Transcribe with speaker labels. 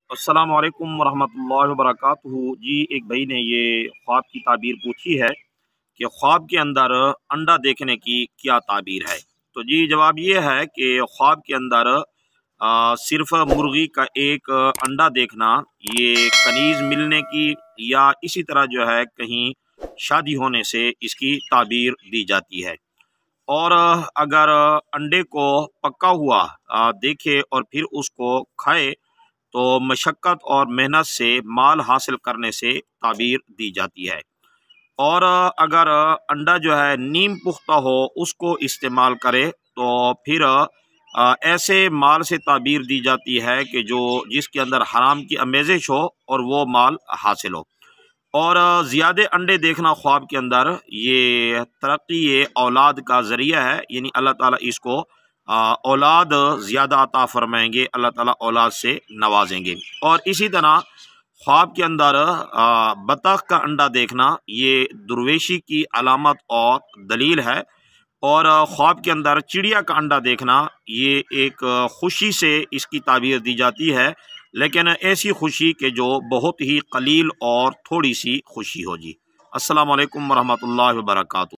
Speaker 1: السلام علیکم ورحمۃ اللہ وبرکاتہ جی، ایک بھائی نے یہ خواب کی تعبیر پوچھی ہے کہ خواب کے اندر انڈا دیکھنے کی کیا تعبیر ہے۔ تو جی جواب یہ ہے کہ خواب کے اندر صرف مرغی کا ایک انڈا دیکھنا یہ کنیز ملنے کی یا اسی طرح جو ہے کہیں شادی ہونے سے اس کی تعبیر دی جاتی ہے۔ اور اگر انڈے کو پکا ہوا دیکھے اور پھر اس کو کھائے تو مشقت اور محنت سے مال حاصل کرنے سے تعبیر دی جاتی ہے۔ اور اگر انڈا جو ہے نیم پختہ ہو اس کو استعمال کرے تو پھر ایسے مال سے تعبیر دی جاتی ہے کہ جس کے اندر حرام کی آمیزش ہو اور وہ مال حاصل ہو۔ اور زیادہ انڈے دیکھنا خواب کے اندر یہ ترقی اولاد کا ذریعہ ہے، یعنی اللہ تعالیٰ اس کو اولاد زیادہ عطا فرمائیں گے، اللہ تعالیٰ اولاد سے نوازیں گے۔ اور اسی طرح خواب کے اندر بطخ کا انڈا دیکھنا یہ درویشی کی علامت اور دلیل ہے۔ اور خواب کے اندر چڑیا کا انڈا دیکھنا یہ ایک خوشی سے اس کی تعبیر دی جاتی ہے، لیکن ایسی خوشی کہ جو بہت ہی قلیل اور تھوڑی سی خوشی ہو جی۔ السلام علیکم ورحمۃ اللہ وبرکاتہ۔